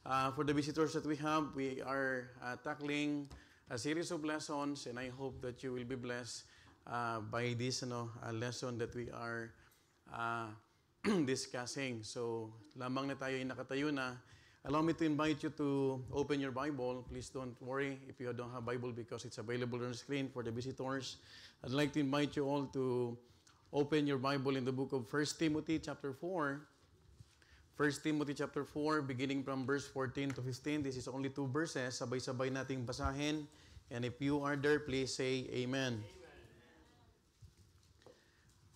For the visitors that we are tackling a series of lessons, and I hope that you will be blessed by this lesson that we are discussing. So, lamang na tayo ay nakatayo na. Allow me to invite you to open your Bible. Please don't worry if you don't have Bible because it's available on the screen for the visitors. I'd like to invite you all to open your Bible in the book of 1 Timothy chapter 4. 1 Timothy chapter 4, beginning from verse 14 to 15. This is only 2 verses. Sabay-sabay nating basahin. And if you are there, please say Amen.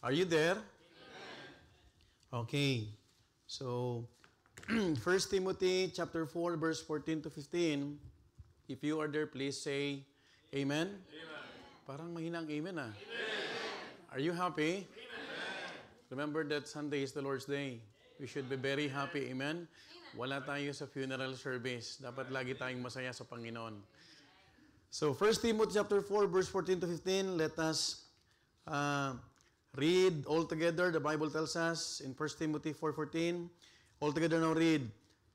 Are you there? Amen. Okay. So, 1 Timothy chapter 4, verse 14 to 15. If you are there, please say Amen. Amen. Parang mahinang Amen ah. Amen. Are you happy? Amen. Remember that Sunday is the Lord's Day. We should be very happy. Amen? Wala tayo sa funeral service. Dapat lagi tayong masaya sa Panginoon. So, 1 Timothy chapter 4, verse 14 to 15, let us read all together. The Bible tells us in 1 Timothy 4:14, all together now read,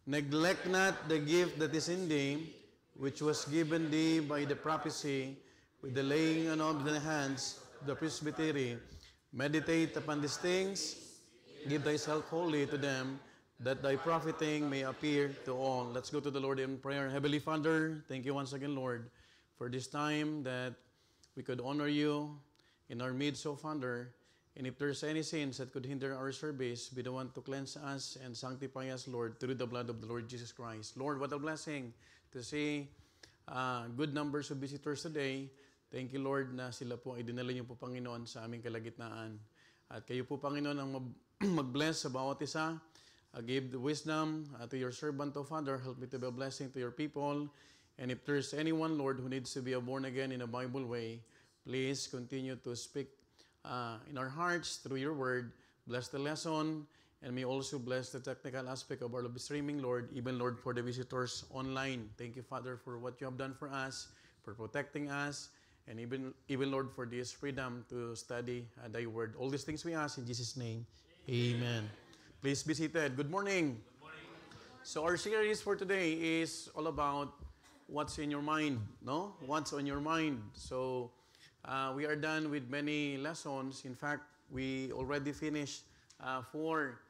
"Neglect not the gift that is in thee, which was given thee by the prophecy, with the laying on of the hands of the presbytery. Meditate upon these things, give thyself wholly to them, that thy profiting may appear to all." Let's go to the Lord in prayer. Heavenly Father, thank you once again, Lord, for this time that we could honor you in our midst, O Father. And if there's any sins that could hinder our service, be the one to cleanse us and sanctify us, Lord, through the blood of the Lord Jesus Christ. Lord, what a blessing to see good numbers of visitors today. Thank you, Lord, na sila po ay dinala niyo po, Panginoon, sa aming kalagitnaan. At kayo po, Panginoon, ang mag-bless sa bawat isa. Give the wisdom to your servant, O Father. Help me to be a blessing to your people. And if there's anyone, Lord, who needs to be born again in a Bible way, please continue to speak in our hearts through your word. Bless the lesson, and may also bless the technical aspect of our streaming, Lord, even, Lord, for the visitors online. Thank you, Father, for what you have done for us, for protecting us, and even Lord, for this freedom to study thy word. All these things we ask in Jesus' name. Amen. Please be seated. Good morning. Good morning. So our series for today is all about what's in your mind, no? What's on your mind. So we are done with many lessons. In fact, we already finished 4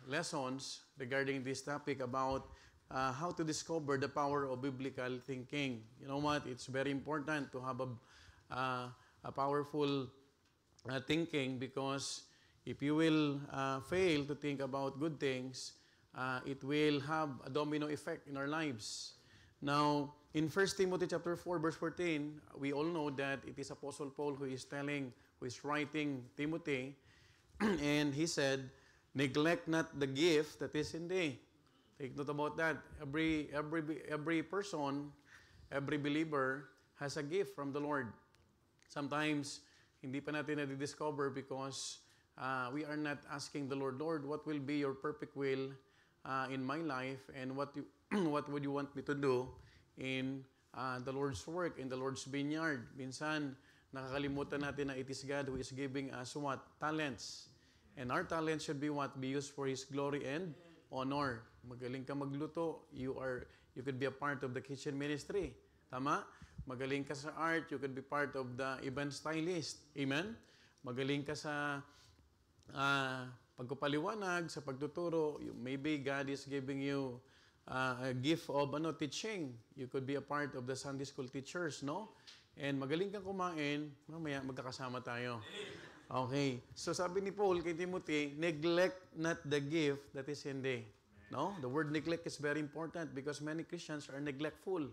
lessons regarding this topic about how to discover the power of biblical thinking. You know what? It's very important to have a powerful thinking, because if you will fail to think about good things, it will have a domino effect in our lives. Now, in 1 Timothy chapter 4, verse 14, we all know that it is Apostle Paul who is writing Timothy, and he said, "Neglect not the gift that is in thee." Take note about that. Every person, every believer has a gift from the Lord. Sometimes, hindi pa natin na-discover because we are not asking the Lord, "Lord, what will be your perfect will in my life, and what would you want me to do in the Lord's work, in the Lord's vineyard?" Minsan, nakakalimutan natin na it is God who is giving us what? Talents. And our talents should be what? Be used for His glory and honor. Magaling ka magluto, you could be a part of the kitchen ministry. Tama? Magaling ka sa art, you could be part of the event stylist. Amen? Magaling ka sa pagpapaliwanag, sa pagtuturo, maybe God is giving you a gift of teaching. You could be a part of the Sunday school teachers, no? And magaling kang kumain, mamaya magkakasama tayo. Okay. So sabi ni Paul kay Timothy, neglect not the gift that is in thee. No? The word neglect is very important because many Christians are neglectful.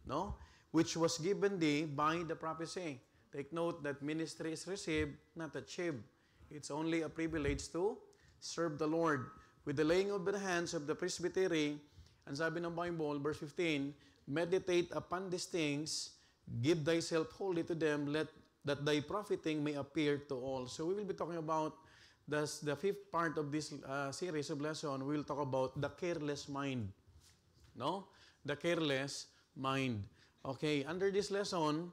No? Which was given thee by the prophecy. Take note that ministry is received, not achieved. It's only a privilege to serve the Lord. With the laying of the hands of the presbytery, ang sabi ng Bible, verse 15, meditate upon these things, give thyself wholly to them, that thy profiting may appear to all. So we will be talking about the 5th part of this series of lesson. We will talk about the careless mind. No? The careless mind. Okay, under this lesson,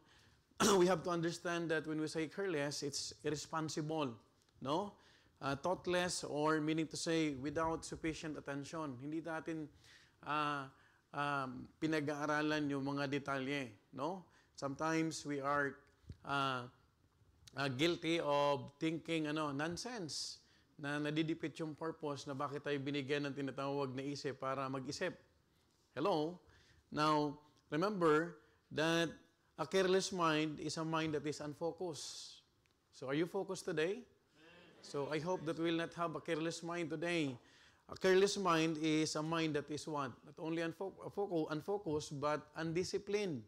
we have to understand that when we say careless, it's irresponsible. No? Thoughtless, or meaning to say without sufficient attention. Hindi natin pinag-aaralan yung mga detalye, no? Sometimes we are guilty of thinking nonsense na nadidipit yung purpose na bakit tayo binigyan ng tinatawag na isip para mag-isip. Hello? Now, remember that a careless mind is a mind that is unfocused. So, are you focused today? So, I hope that we will not have a careless mind today. A careless mind is a mind that is what? Not only unfocused, but undisciplined.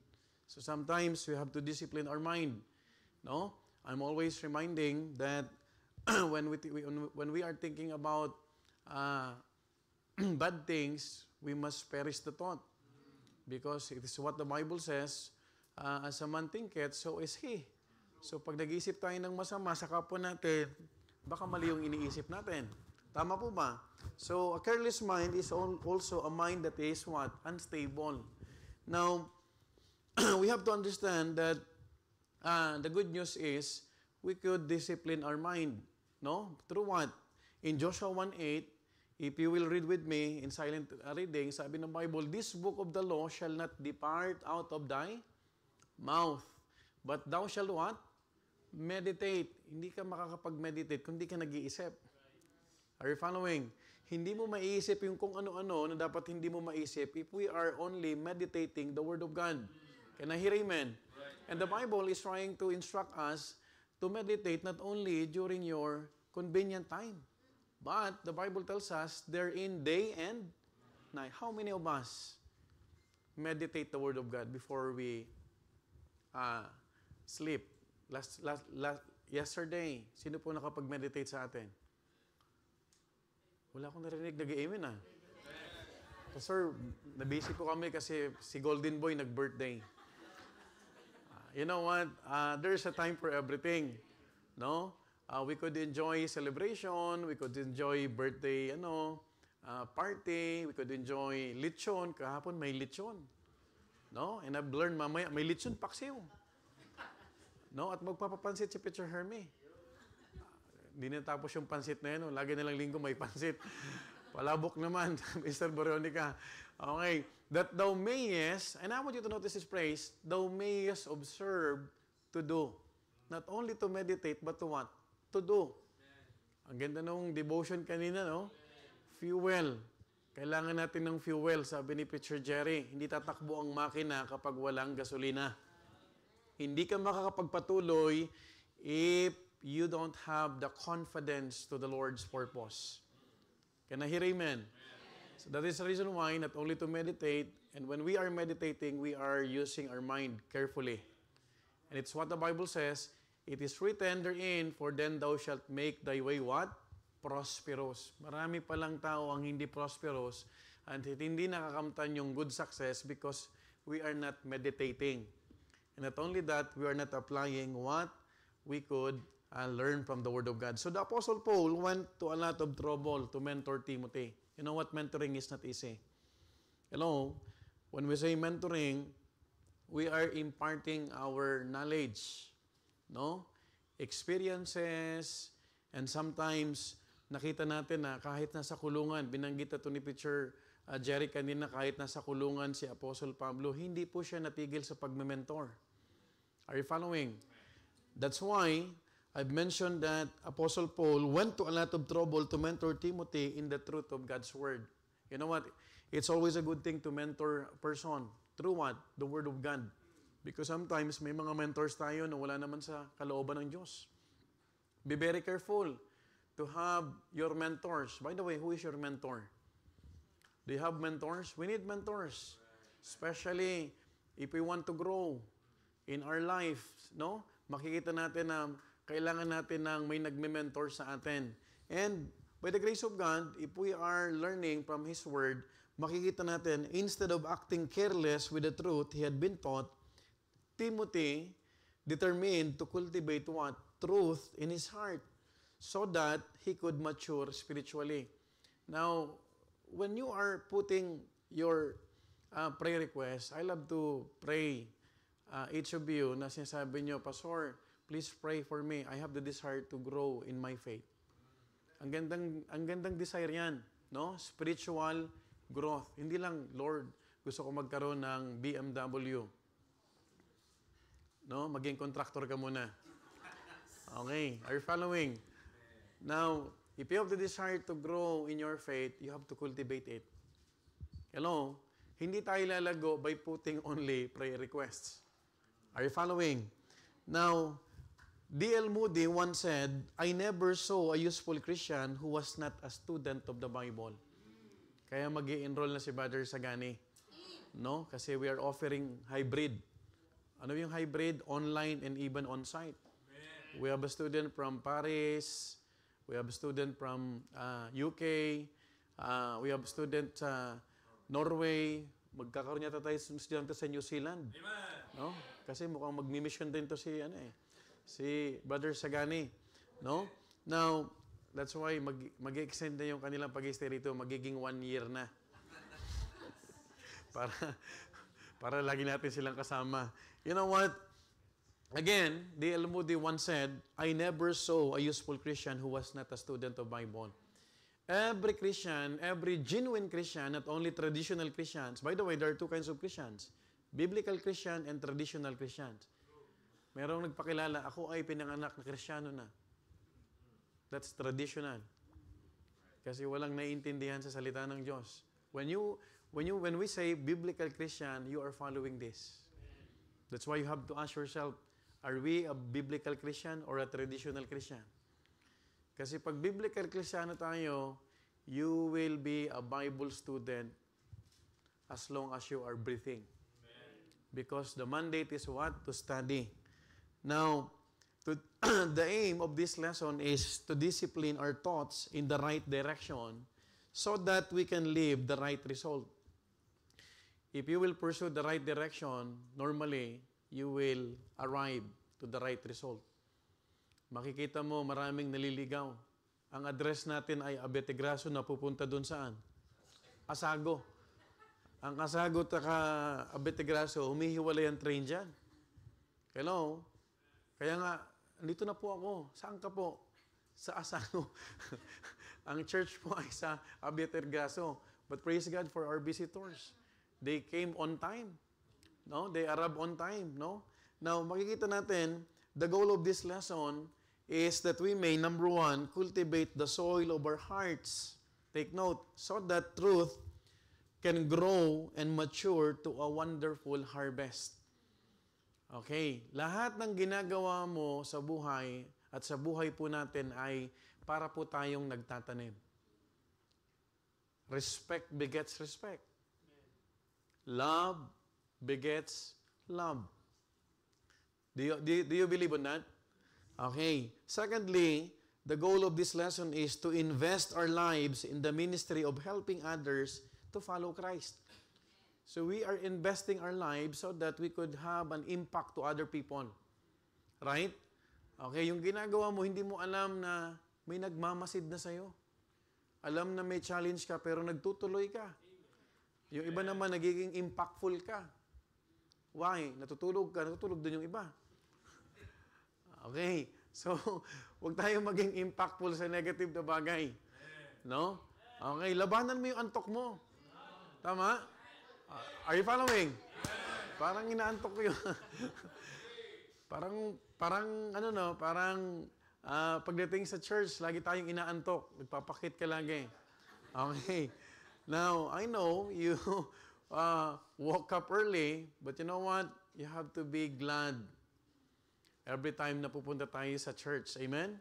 So, sometimes we have to discipline our mind. No? I'm always reminding that when we are thinking about bad things, we must perish the thought. Because it is what the Bible says, as a man thinketh, so is he. So pag nag-iisip tayo ng masama sa kapwa natin, baka mali yung iniisip natin. Tama po ba? So a careless mind is also a mind that is what? Unstable. Now, we have to understand that the good news is we could discipline our mind. No? Through what? In Joshua 1:8, if you will read with me in silent reading, sabi ng Bible, this book of the law shall not depart out of thy mouth, but thou shalt what? Meditate. Hindi ka makakapag-meditate kung hindi ka nag-iisip. Are you following? Hindi mo maiisip yung kung ano-ano na dapat hindi mo maisip if we are only meditating the Word of God. Can I hear amen? And the Bible is trying to instruct us to meditate not only during your convenient time, but the Bible tells us therein day and night. How many of us meditate the Word of God before we sleep? Yesterday, sino po nakapag-meditate sa atin? Wala akong narinig, nag-amen Sir, nabisi po kami kasi si Golden Boy nag-birthday. You know what? There's a time for everything. No? We could enjoy celebration, we could enjoy birthday party, we could enjoy lechon. Kahapon may lechon. No? And I've learned mamaya, may lechon paksiw. No? At magpapapansit si Pitcher Hermie. Hindi natapos yung pansit na yun. Lagi na lang linggo may pansit. Palabok naman, Mr. Veronica. Okay. That thou mayest, and I want you to notice this phrase, thou mayest observe to do. Not only to meditate, but to what? To do. Ang ganda nung devotion kanina, no? Fuel. Kailangan natin ng fuel, sabi ni Pitcher Jerry. Hindi tatakbo ang makina kapag walang gasolina. Hindi ka makakapagpatuloy if you don't have the confidence to the Lord's purpose. Can I hear amen? So that is the reason why not only to meditate, and when we are meditating, we are using our mind carefully. And it's what the Bible says, it is written therein, for then thou shalt make thy way what? Prosperous. Marami palang tao ang hindi prosperous and hindi nakakamtan yung good success because we are not meditating. And not only that, we are not applying what we could learn from the Word of God. So the Apostle Paul went to a lot of trouble to mentor Timothy. You know what? Mentoring is not easy. When we say mentoring, we are imparting our knowledge, no? Experiences, and sometimes nakita natin na kahit nasa kulungan, binanggit ito ni Pitcher Jerry kanina, kahit nasa kulungan si Apostle Pablo, hindi po siya natigil sa pagme-mentor. Are you following? That's why I've mentioned that Apostle Paul went to a lot of trouble to mentor Timothy in the truth of God's Word. You know what? It's always a good thing to mentor a person. Through what? The Word of God. Because sometimes may mga mentors tayo na wala naman sa kalooban ng Diyos. Be very careful to have your mentors. By the way, who is your mentor? Do you have mentors? We need mentors. Especially if we want to grow in our life. No? Makikita natin na kailangan natin ng may nagme-mentor sa atin. And by the grace of God, if we are learning from His Word, makikita natin, instead of acting careless with the truth he had been taught, Timothy determined to cultivate what? Truth in his heart so that he could mature spiritually. Now, when you are putting your prayer request, I love to pray each of you na sinasabi nyo, Pastor, please pray for me. I have the desire to grow in my faith. Ang gandang desire yan, no? Spiritual growth. Hindi lang, Lord, gusto ko magkaroon ng BMW. No? Maging contractor ka muna. Okay, are you following? Now, if you have the desire to grow in your faith, you have to cultivate it. Hello? Hindi tayo lalago by putting only prayer requests. Are you following? Now, D.L. Moody once said, I never saw a useful Christian who was not a student of the Bible. Kaya mag-i-enroll na si Brother Sagani. No? Kasi we are offering hybrid. Ano yung hybrid? Online and even on-site. We have a student from Paris. We have a student from UK. We have a student sa Norway. Magkakaroon yata tayo estudyante sa New Zealand. No? Kasi mukhang mag-mission din to si Brother Sagani. No? Now, that's why mag-extend na yung kanilang pag-stay rito. Magiging 1 year na. para lagi natin silang kasama. You know what? Again, D.L. Moody once said, I never saw a useful Christian who was not a student of Bible. Every Christian, every genuine Christian, not only traditional Christians. By the way, there are 2 kinds of Christians. Biblical Christian and traditional Christians. Merong nagpakilala, ako ay pinanganak na Kristiyano na. That's traditional. Kasi walang naiintindihan sa salita ng Diyos. When we say biblical Christian, you are following this. That's why you have to ask yourself, are we a biblical Christian or a traditional Christian? Kasi pag biblical Kristiyano tayo, you will be a Bible student as long as you are breathing. Because the mandate is what? To study. Now, the aim of this lesson is to discipline our thoughts in the right direction so that we can live the right result. If you will pursue the right direction, normally, you will arrive to the right result. Makikita mo maraming naliligaw. Ang address natin ay Abetegraso na pupunta doon saan? Asago. Ang Asago at Abetegraso, humihiwalay ang train dyan. Hello? Kaya nga, andito na po ako. Saan ka po? Sa Asago. Ang church po ay sa Abetegraso. But praise God for our visitors. They came on time. No? They arrived on time. No? Now, makikita natin, the goal of this lesson is that we may, number 1, cultivate the soil of our hearts. Take note, so that truth can grow and mature to a wonderful harvest. Okay, lahat ng ginagawa mo sa buhay at sa buhay po natin ay para po tayong nagtatanim. Respect begets respect. Love begets love. Do you believe on that? Okay. Secondly, the goal of this lesson is to invest our lives in the ministry of helping others to follow Christ. So we are investing our lives so that we could have an impact to other people. Right? Okay, yung ginagawa mo, hindi mo alam na may nagmamasid na sa'yo. Alam na may challenge ka, pero nagtutuloy ka. Yung iba naman, nagiging impactful ka. Why? Natutulog din yung iba. Okay, so huwag tayong maging impactful sa negative na bagay. No? Okay, labanan mo yung antok mo. Tama? Are you following? Parang inaantok ko yun. parang pagdating sa church, lagi tayong inaantok. Nagpapakit ka lagi. Okay. Now, I know you woke up early, but you know what? You have to be glad every time na pupunta tayo sa church. Amen?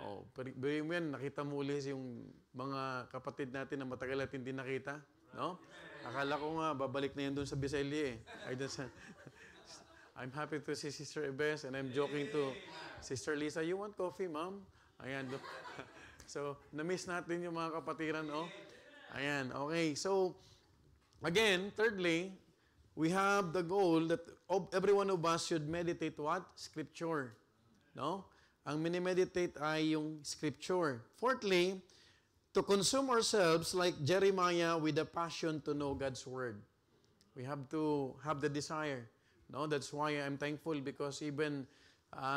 Oh, pero yan, nakita mo ulit yung mga kapatid natin na matagal natin hindi nakita. No? Akala ko nga, babalik na yan doon sa Biseli eh. I'm happy to see Sister Ebes and I'm joking to Sister Lisa, you want coffee, ma'am? Ayan. So, na-miss natin yung mga kapatiran, oh. Ayan, okay. So, again, thirdly, we have the goal that every one of us should meditate what? Scripture. No? Ang minimeditate ay yung Scripture. Fourthly, to consume ourselves like Jeremiah with a passion to know God's Word. We have to have the desire. No, that's why I'm thankful because even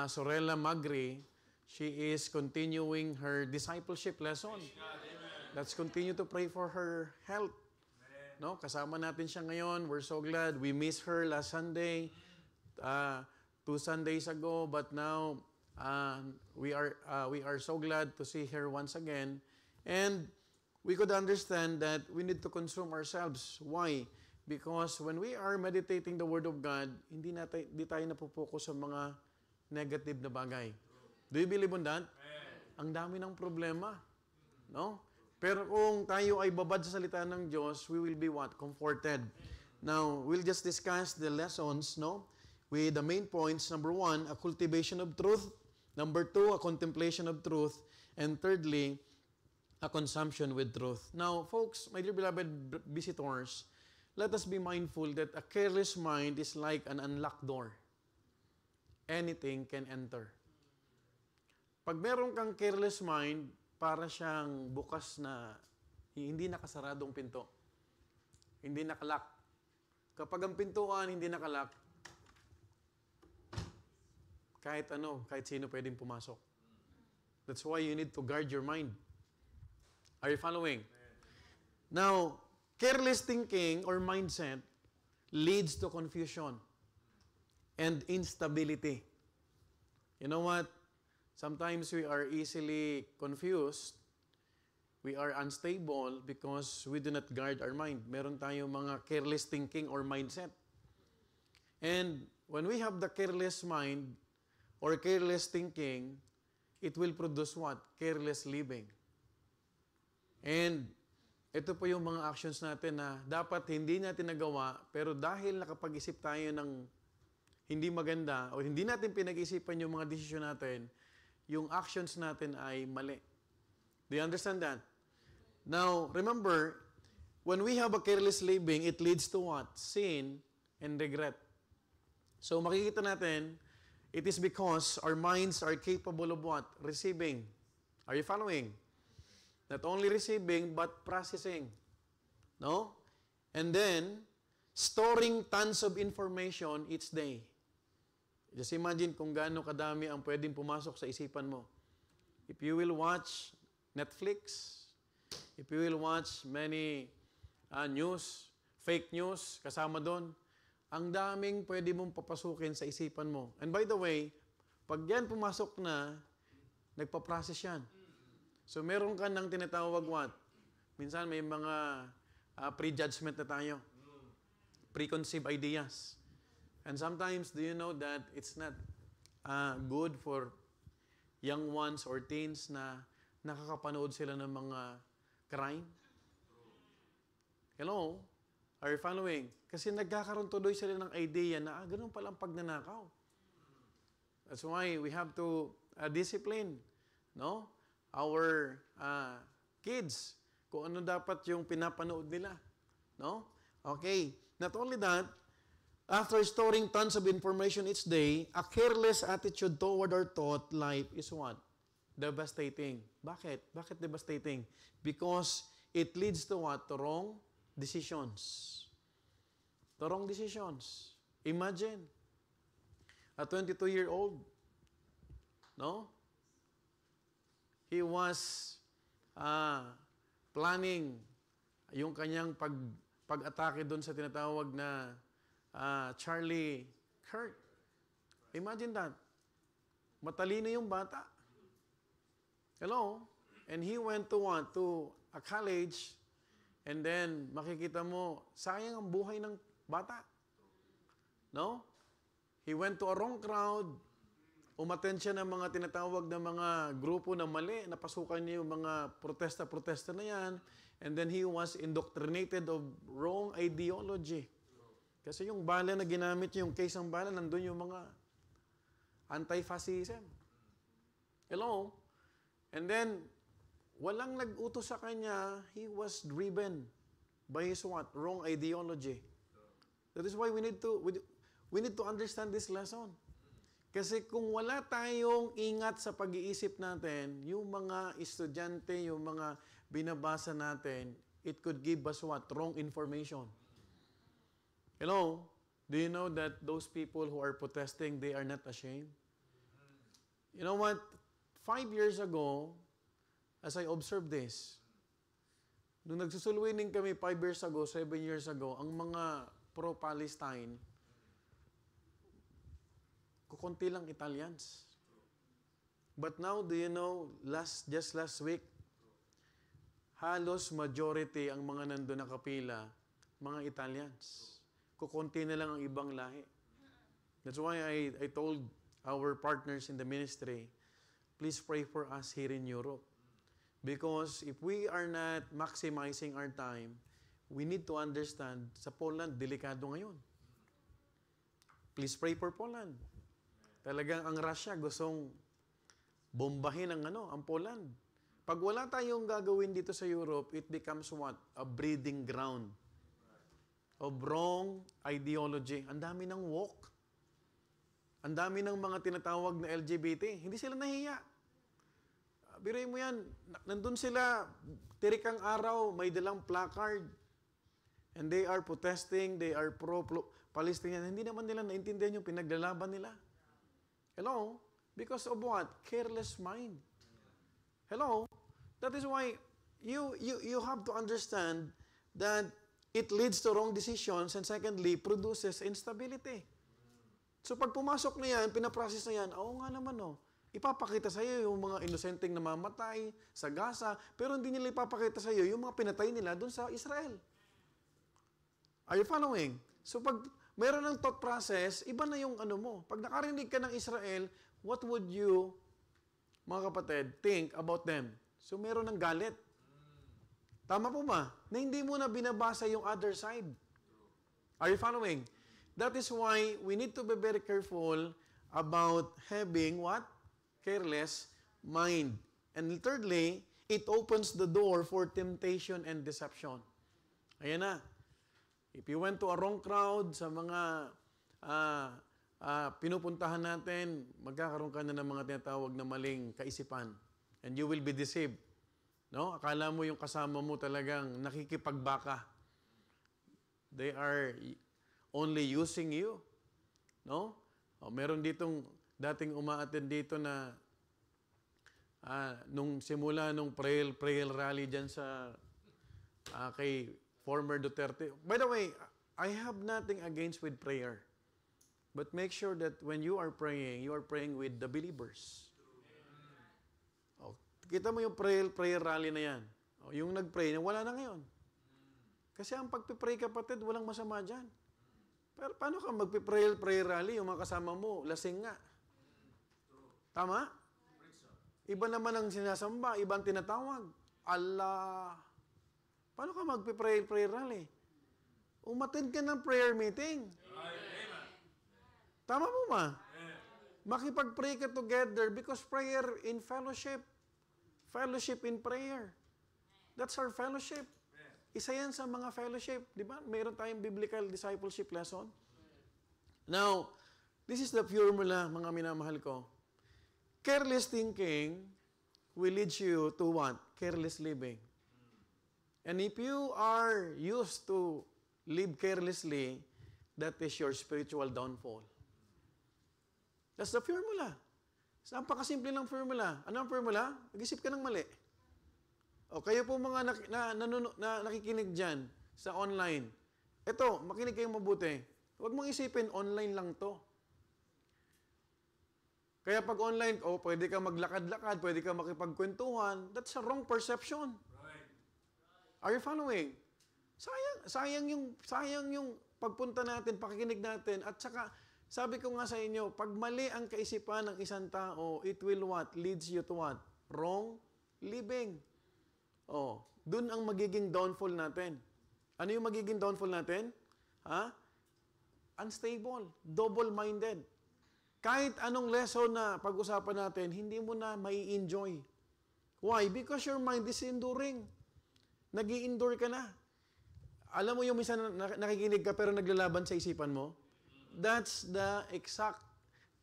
Sorella Magri, she is continuing her discipleship lesson. Let's continue to pray for her health. No? Kasama natin siya ngayon. We're so glad. We missed her last Sunday, 2 Sundays ago, but now we are so glad to see her once again. And we could understand that we need to consume ourselves. Why? Because when we are meditating the Word of God, hindi tayo napopokus sa mga negative na bagay. Do you believe on that? Ang dami ng problema. No? Pero kung tayo ay babad sa salita ng Diyos, we will be what? Comforted. Now, we'll just discuss the lessons, no? With the main points. Number 1, a cultivation of truth. Number 2, a contemplation of truth. And thirdly, a consumption with truth. Now, folks, my dear beloved visitors, let us be mindful that a careless mind is like an unlocked door. Anything can enter. Pag meron kang careless mind, para siyang bukas na, hindi nakasaradong pinto. Hindi nakalock. Kapag ang pintuan hindi nakalock, kahit sino pwedeng pumasok. That's why you need to guard your mind. Are you following? Now, careless thinking or mindset leads to confusion and instability. You know what? Sometimes we are easily confused. We are unstable because we do not guard our mind. Meron tayong mga careless thinking or mindset. And when we have the careless mind or careless thinking, it will produce what? Careless living. And ito po yung mga actions natin na dapat hindi natin nagawa, pero dahil nakapag-isip tayo ng hindi maganda o hindi natin pinag-isipan yung mga desisyon natin, yung actions natin ay mali. Do you understand that? Now, remember, when we have a careless living, it leads to what? Sin and regret. So makikita natin, it is because our minds are capable of what? Receiving. Are you following? Not only receiving, but processing. No? And then, storing tons of information each day. Just imagine kung gaano kadami ang pwedeng pumasok sa isipan mo. If you will watch Netflix, if you will watch many news, fake news, kasama doon, ang daming pwede mong papasukin sa isipan mo. And by the way, pag yan pumasok na, nagpa-process yan. So meron ka ng tinatawag what? Minsan may mga prejudgment na tayo. Preconceived ideas. And sometimes, do you know that it's not good for young ones or teens na nakakapanood sila ng mga crime? Hello? Are you following? Kasi nagkakaroon tuloy sila ng idea na, ganun pala ang pagnanakaw. That's why we have to discipline, no? Our kids, kung ano dapat yung pinapanood nila. No? Okay. Not only that, after storing tons of information each day, a careless attitude toward our thought life is what? Devastating. Bakit? Bakit devastating? Because it leads to what? To wrong decisions. To wrong decisions. Imagine, a 22-year-old, no? He was planning yung kanyang pag-atake doon sa tinatawag na Charlie Kirk. Imagine that. Matalino yung bata. Hello? And he went to what? To a college, and then makikita mo, sayang ang buhay ng bata. No? He went to a wrong crowd. Umattend siya ng mga tinatawag na mga grupo na mali, napasukan niya yung mga protesta na yan, and then he was indoctrinated of wrong ideology. Kasi yung bala na ginamit niya, yung case ng bala, nandun yung mga anti-fascism. Hello? And then, walang nag-utos sa kanya, he was driven by his what? Wrong ideology. That is why we need to understand this lesson. Kasi kung wala tayong ingat sa pag-iisip natin, yung mga estudyante, yung mga binabasa natin, it could give us what? Wrong information. Hello? Do you know that those people who are protesting, they are not ashamed? You know what? 5 years ago, as I observed this, Nung nagsusulwining kami 5 years ago, 7 years ago, ang mga pro-Palestine, kukunti lang Italians. But now, do you know, just last week, halos majority ang mga nandun nakapila, mga Italians. Kukunti na lang ang ibang lahi. That's why I told our partners in the ministry, please pray for us here in Europe. Because if we are not maximizing our time, we need to understand, sa Poland, delikado ngayon. Please pray for Poland. Talagang ang Russia gustong bombahin ang Poland. Pag wala tayong gagawin dito sa Europe, it becomes what? A breeding ground of wrong ideology. Ang dami ng woke. Ang dami ng mga tinatawag na LGBT. Hindi sila nahiya. Biruin mo yan, nandun sila, tirikang araw, may dalang placard. And they are protesting, they are pro-Palestinian. Hindi naman nila naintindihan yung pinaglalaban nila. Hello? Because of what? Careless mind. Hello? That is why you have to understand that it leads to wrong decisions and secondly, produces instability. So pag pumasok na yan, pinaprocess na yan, oo nga naman ipapakita sa iyo yung mga inosenteng namamatay sa Gaza, pero hindi nila ipapakita sa iyo yung mga pinatay nila doon sa Israel. Are you following? So pag meron ng thought process, iba na yung mo. Pag nakarinig ka ng Israel, what would you, mga kapatid, think about them? So meron ng galit. Tama po ba? Na hindi mo na binabasa yung other side. Are you following? That is why we need to be very careful about having what? Careless mind. And thirdly, it opens the door for temptation and deception. Ayan na. If you went to a wrong crowd sa mga pinupuntahan natin, magkakaroon ka na ng mga tinatawag na maling kaisipan. And you will be deceived. No? Akala mo yung kasama mo talagang nakikipagbaka. They are only using you. No? Meron ditong dating umaattend dito na nung simula nung prayer rally dyan sa kay former Duterte. By the way, I have nothing against with prayer. But make sure that when you are praying with the believers. Kita mo yung prayer rally na yan. Yung nag-pray, wala na ngayon. Kasi ang pagpipray, kapatid, walang masama dyan. Pero paano ka magpiprayer rally, yung mga kasama mo, lasing nga. Tama? Iba naman ang sinasamba, ibang tinatawag. Allah. Paano ka magpiprayer rally? Umattend ka ng prayer meeting. Tama mo ba? Makipag-pray ka together because prayer in fellowship. Fellowship in prayer. That's our fellowship. Isa yan sa mga fellowship. Di ba? Mayroon tayong biblical discipleship lesson. Now, this is the formula, mga minamahal ko. Careless thinking will lead you to what? Careless living. And if you are used to live carelessly, that is your spiritual downfall. That's the formula. Napakasimple ng formula. Ano ang formula? Nag-isip ka ng mali. O kayo po mga nakikinig dyan sa online. Ito, makinig kayong mabuti. Huwag mong isipin, online lang to. Kaya pag online, pwede ka maglakad-lakad, pwede ka makipagkwentuhan, that's a wrong perception. Right. Are you following? Sayang yung pagpunta natin, pakikinig natin, at saka, sabi ko nga sa inyo, pag mali ang kaisipan ng isang tao, it will what? Leads you to what? Wrong living. Dun ang magiging downfall natin. Ano yung magiging downfall natin? Unstable, double-minded. Kahit anong lesson na pag-usapan natin, hindi mo na mai-enjoy. Why? Because your mind is enduring. Nag-i-endure ka na. Alam mo yung minsan nakikinig ka pero naglalaban sa isipan mo? That's the exact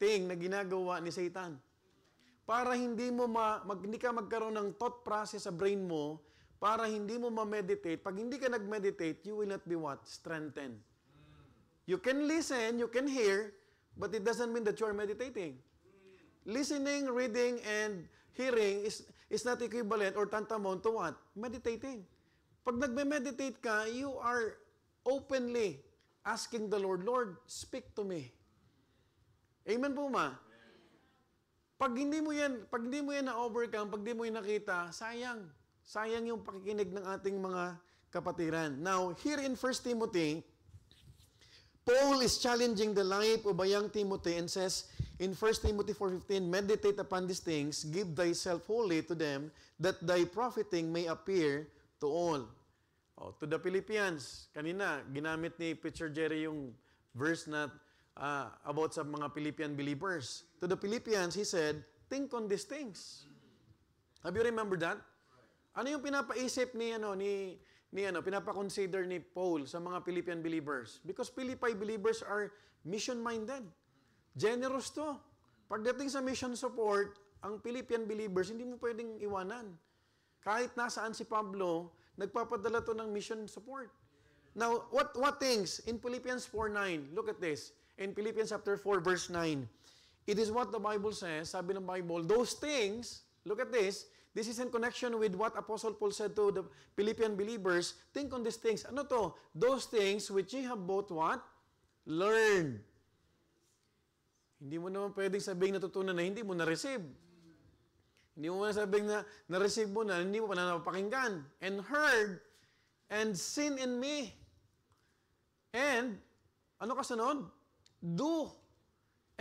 thing na ginagawa ni Satan. Para hindi mo hindi ka magkaroon ng thought process sa brain mo, para hindi mo ma-meditate. Pag hindi ka nag-meditate, you will not be what? Strengthened. You can listen, you can hear, but it doesn't mean that you are meditating. Listening, reading, and hearing is not equivalent or tantamount to what? Meditating. Pag nagme-meditate ka, you are openly asking the Lord, Lord, speak to me. Amen po ma? Pag hindi mo yan na-overcome, pag hindi mo yan nakita, sayang. Sayang yung pakikinig ng ating mga kapatiran. Now, here in 1 Timothy, Paul is challenging the life of a young Timothy and says in 1 Timothy 4:15, meditate upon these things, give thyself wholly to them, that thy profiting may appear to all. To the Philippians, kanina, ginamit ni Preacher Jerry yung verse na about sa mga Philippian believers. To the Philippians, he said, think on these things. Have you remembered that? Ano yung pinapaisip pinapakonsider ni Paul sa mga Philippian believers? Because Philippi believers are mission-minded. Generous to. Pagdating sa mission support, ang Philippian believers, hindi mo pwedeng iwanan. Kahit nasaan si Pablo, nagpapadala to ng mission support. Now, what things? In Philippians 4:9, look at this. In Philippians chapter 4, verse 9, it is what the Bible says, sabi ng Bible, those things, look at this is in connection with what Apostle Paul said to the Philippian believers, think on these things. Ano to? Those things which ye have both what? Learned. Hindi mo naman pwedeng sabihin natutunan na hindi mo na-receive. Hindi mo naman sabihin na na-receive mo na, hindi mo pa na napakinggan. And heard, and seen in me. And, ano kasunod? Do.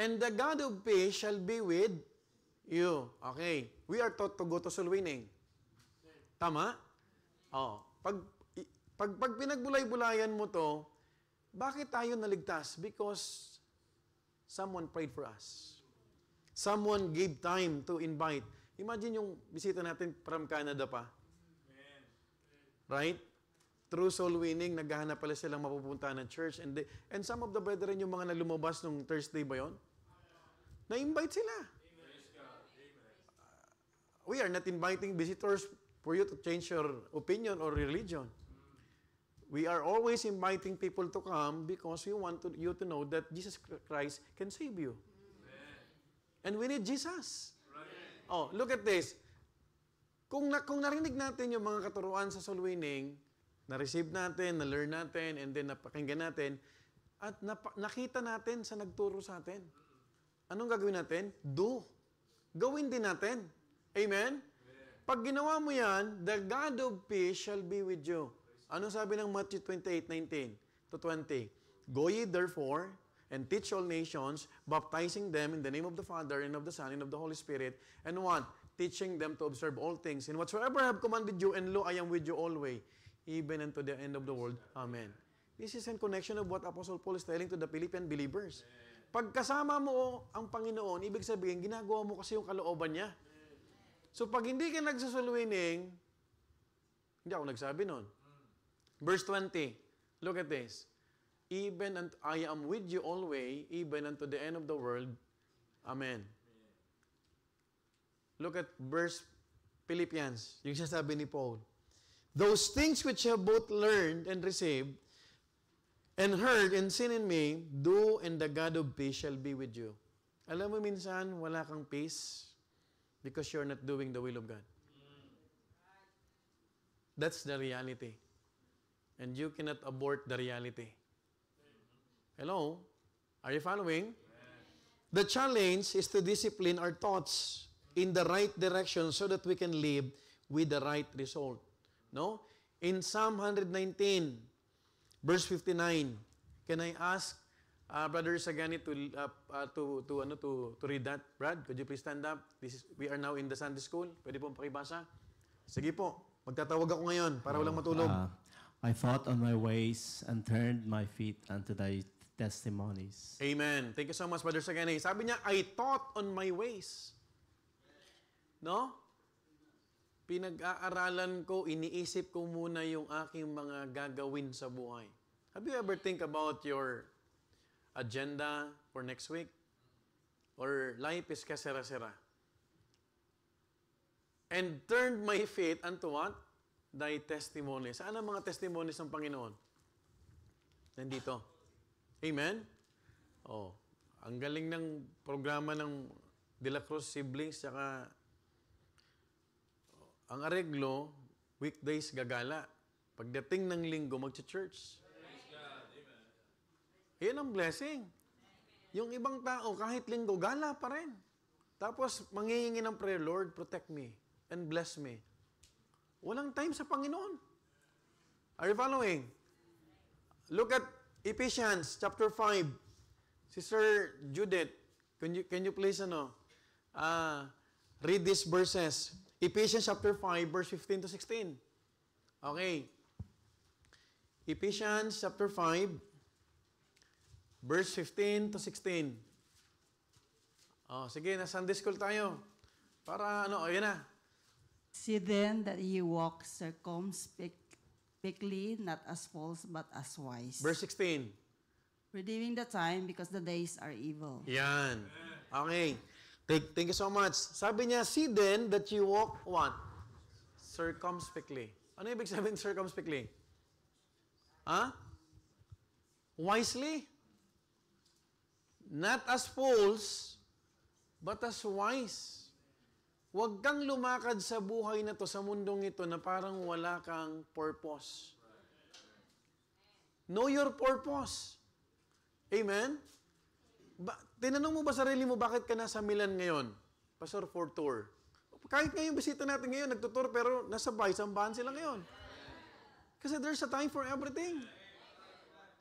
And the God of peace shall be with you. Okay. We are taught to go to soul winning. Tama? Pag pinagbulay-bulayan mo to, bakit tayo naligtas? Because someone prayed for us. Someone gave time to invite. Imagine yung bisita natin from Canada pa. Right? Through soul winning, naghahanap pala silang mapupuntahan ng church. And some of the brethren, yung mga nalumabas nung Thursday ba yun? Na-invite sila. We are not inviting visitors for you to change your opinion or religion. We are always inviting people to come because we want you to know that Jesus Christ can save you. And we need Jesus. Look at this. Kung narinig natin yung mga katuruan sa soul winning, na-receive natin, na-learn natin, and then napakinggan natin, at nakita natin sa nagturo sa atin. Anong gagawin natin? Do. Gawin din natin. Amen? Pag ginawa mo yan, the God of peace shall be with you. Anong sabi ng Matthew 28:19-20? Go ye therefore, and teach all nations, baptizing them in the name of the Father, and of the Son, and of the Holy Spirit, and what? Teaching them to observe all things. And whatsoever I have commanded you, and lo, I am with you always, even unto the end of the world. Amen. This is in connection of what Apostle Paul is telling to the Philippian believers. Pagkasama mo ang Panginoon, ibig sabihin, ginagawa mo kasi yung kalooban niya. So pag hindi ka nagsasalwining, hindi ako nagsabi nun. Verse 20, look at this. Even unto, I am with you always, even unto the end of the world. Amen. Look at verse Philippians, yung sinasabi ni Paul. Those things which you have both learned and received, and heard and seen in me, do, and the God of peace shall be with you. Alam mo minsan, wala kang peace because you're not doing the will of God. That's the reality. And you cannot abort the reality. Hello? Are you following? The challenge is to discipline our thoughts in the right direction so that we can live with the right result. No? In Psalm 119, verse 59, can I ask Brother Sagani to read that? Brad, could you please stand up? We are now in the Sunday school. Pwede po pakibasa? Sige po. Magtatawag ako ngayon para walang matulog. I thought on my ways and turned my feet unto thy testimonies. Amen. Thank you so much, Brother Sagani. Sabi niya, I thought on my ways. No? Pinag-aaralan ko, iniisip ko muna yung aking mga gagawin sa buhay. Have you ever think about your agenda for next week? Or life is kasera-sera? And turned my feet unto what? Thy testimonies. Saan ang mga testimonies ng Panginoon? Nandito. Amen? Ang galing ng programa ng De La Cruz Siblings, saka ang areglo, weekdays gagala. Pagdating ng linggo, magcha-church. Yan ang blessing. Yung ibang tao, kahit linggo, gala pa rin. Tapos, manghihingi ng prayer, Lord, protect me and bless me. Walang time sa Panginoon. Are you following? Look at Ephesians chapter 5. Sister Judith, can you please read these verses? Ephesians chapter 5, verse 15 to 16. Okay. Ephesians chapter 5, verse 15 to 16. Sige, na Sunday school tayo. Para ayan na. See then that ye walk circumspectly, not as fools, but as wise. Verse 16. Redeeming the time, because the days are evil. Yan. Okay. Thank you so much. Sabi niya, see then that you walk what? Circumspectly. Ano ibig sabihin circumspectly? Wisely. Not as fools, but as wise. Huwag kang lumakad sa buhay na to, sa mundong ito, na parang wala kang purpose. Know your purpose. Amen? Tinanong mo ba sarili mo, bakit ka nasa Milan ngayon? Pastor, for tour. Kahit ngayon, bisita natin ngayon, nagtutour, pero nasa sambahan sila ngayon. Kasi there's a time for everything.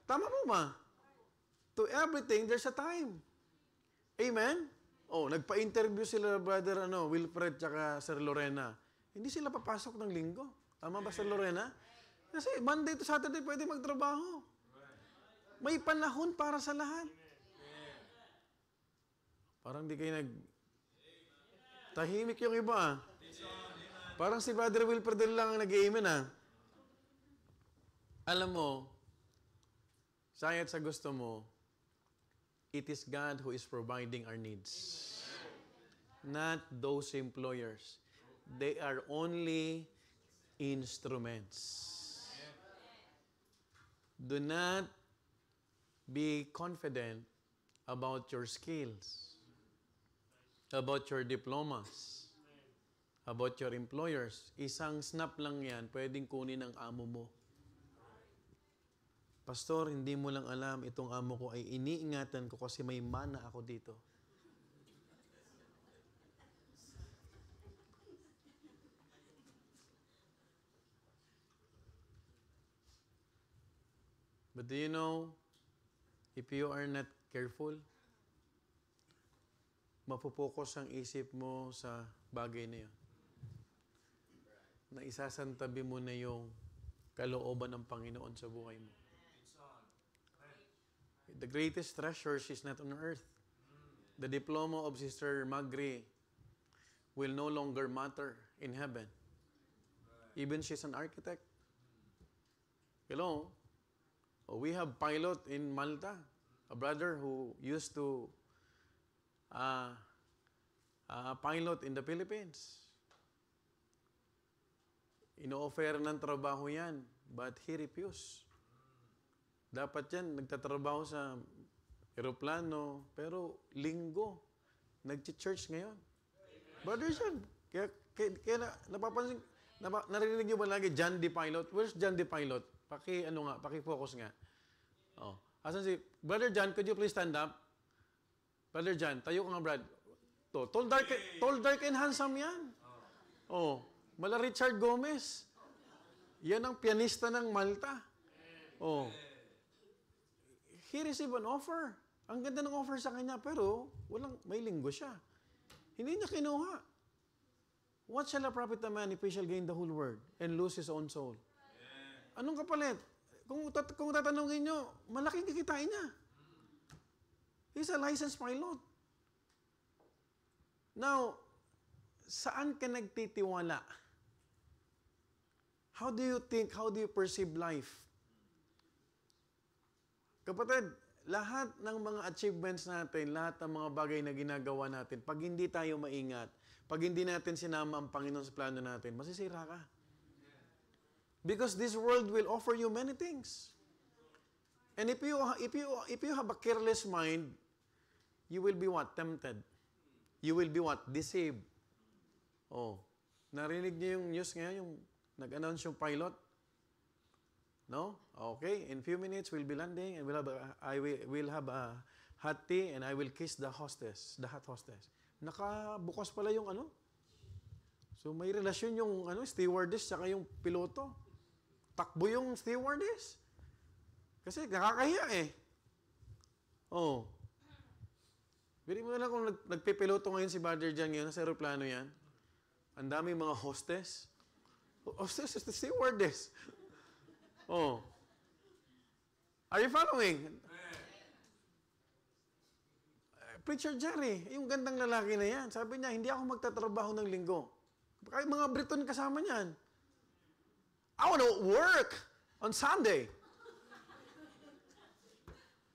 Tama po ba? To everything, there's a time. Amen? Nagpa-interview sila, Brother Wilfred tsaka Sir Lorena. Hindi sila papasok ng linggo. Tama ba, Sir Lorena? Kasi Monday to Saturday pwede magtrabaho. May panahon para sa lahat. Parang di kayo tahimik yung iba. Parang si Brother Wilfred lang ang nag-i-amen Alam mo, sayat sa gusto mo, it is God who is providing our needs. Not those employers. They are only instruments. Do not be confident about your skills, about your diplomas, about your employers. Isang snap lang yan, pwedeng kunin ng amo mo. Pastor, hindi mo lang alam, itong amo ko ay iniingatan ko kasi may mana ako dito. But do you know, if you are not careful, mapupokus ang isip mo sa bagay na yun. Na isasantabi mo na yung kalooban ng Panginoon sa buhay mo. The greatest treasures is not on earth. The diploma of Sister Magri will no longer matter in heaven. Even she's an architect. Hello? We have pilot in Malta, a brother who used to pilot in the Philippines. Ino-offer ng trabaho yan, but he refused. Dapat yan, nagtatrabaho sa aeroplano, pero linggo, nag-church ngayon. Brothers yan. Kaya napapansin, narinig niyo ba lagi, John D. Pilot? Where's John D. Pilot? Paki-focus nga. Asan si, Brother John, could you please stand up? Brother John, tayo ka nga, Brad. Tall, dark, and handsome yan. Mala Richard Gomez. Yan ang pianista ng Malta. He received an offer. Ang ganda ng offer sa kanya, pero may linggo siya. Hindi niya kinuha. What shall a profit a man if he shall gain the whole world and lose his own soul? Anong kapalit? Kung tatanungin nyo, malaking kikitain niya. He's a licensed pilot. Now, saan ka nagtitiwala? How do you think, how do you perceive life? Kapatid, lahat ng mga achievements natin, lahat ng mga bagay na ginagawa natin, pag hindi tayo maingat, pag hindi natin sinama ang Panginoon sa plano natin, masisira ka. Because this world will offer you many things. And if you have a careless mind, you will be what? Tempted. You will be what? Deceived. Narinig niyo yung news ngayon, yung nag-announce yung pilot? No? Okay, in few minutes we'll be landing and we'll have a hot tea and I will kiss the hostess, the hot hostess. Nakabukas pala yung ano. So may relasyon yung stewardess saka yung piloto. Takbo yung stewardess. Kasi nakakahiya eh. Oh. Bili mo na lang kung nagpipiloto ngayon si Brother John ngayon sa aeroplano yan. Ang dami mga hostess. Hostess is the stewardess. Oh. Are you following? Preacher Jerry, yung gandang lalaki na yan, sabi niya, hindi ako magtatrabaho ng linggo. Kaya mga Briton kasama niyan. I want to work on Sunday.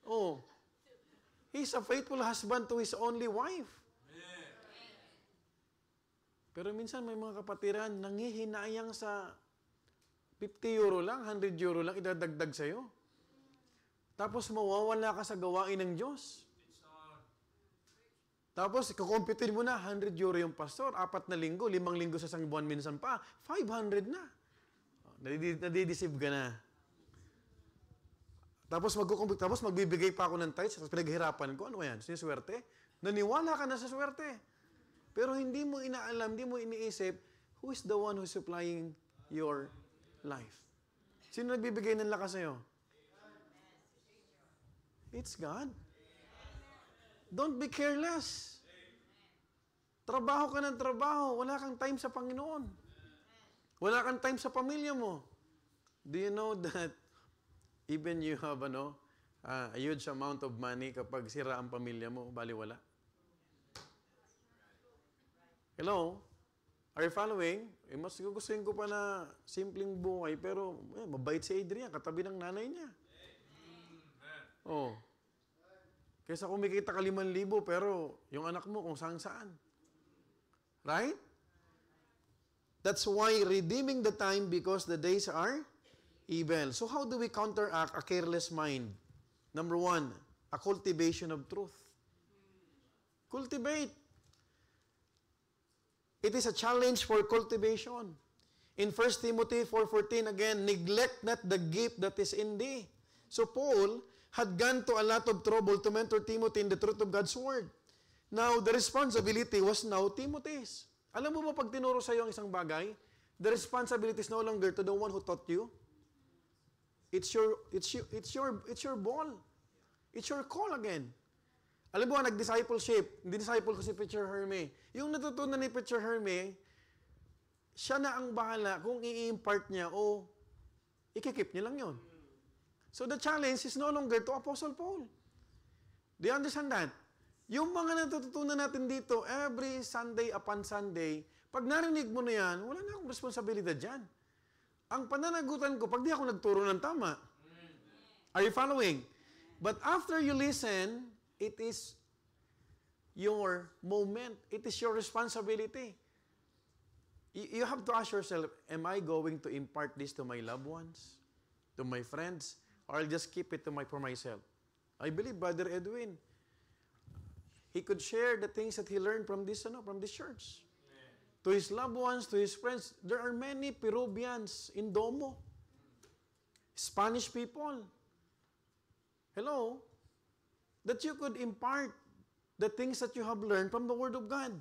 Oh. He's a faithful husband to his only wife. Pero minsan may mga kapatiran, nanghihinayang sa 50 euro lang, 100 euro lang, idadagdag sa'yo. Tapos mawawala ka sa gawain ng Diyos. Tapos, kukumpitin mo na, 100 euro yung pastor, 4 na linggo, 5 linggo sa isang buwan minsan pa, 500 na. Nadideceive ka na. Tapos magbibigay pa ako ng tithes, tapos pinaghirapan ko, ano yan? Siniswerte? Naniwala ka na sa swerte. Pero hindi mo inaalam, hindi mo iniisip, who is the one who is supplying your life? Sino nagbibigay ng lakas sa'yo? It's God. Don't be careless. Trabaho ka ng trabaho. Wala kang time sa Panginoon. Wala kang time sa pamilya mo. Do you know that even you have a huge amount of money kapag sira ang pamilya mo, baliwala? Hello? Are you following? Mas gugustuhin ko pa na simpleng buhay, pero mabait si Adrian, katabi ng nanay niya. Oh. Kaysa kumikita ka 5,000, pero yung anak mo kung saan-saan. Right? That's why redeeming the time because the days are evil. So how do we counteract a careless mind? Number 1, a cultivation of truth. Cultivate. It is a challenge for cultivation. In 1 Timothy 4:14 again, neglect not the gift that is in thee. So Paul had gone to a lot of trouble to mentor Timothy in the truth of God's Word. Now, the responsibility was now Timothy's. Alam mo ba pag tinuro sa iyo ang isang bagay, the responsibility is no longer to the one who taught you. It's your ball. It's your call again. Alam mo, nag-discipleship. Disciple ko si Preacher Herme. Yung natutunan ni Preacher Herme, siya na ang bahala kung i-impart niya o ikikip niya lang yon. So the challenge is no longer to Apostle Paul. Do you understand that? Yung mga natututunan natin dito, every Sunday upon Sunday, pag narinig mo na yan, wala na akong responsibilidad dyan. Ang pananagutan ko, pag di ako nagturo ng tama. Are you following? But after you listen, it is your moment. It is your responsibility. You have to ask yourself, am I going to impart this to my loved ones? To my friends? Or I'll just keep it for myself? I believe Brother Edwin, he could share the things that he learned from this church. To his loved ones, to his friends. There are many Peruvians in Domo. Spanish people. Hello? That you could impart the things that you have learned from the Word of God.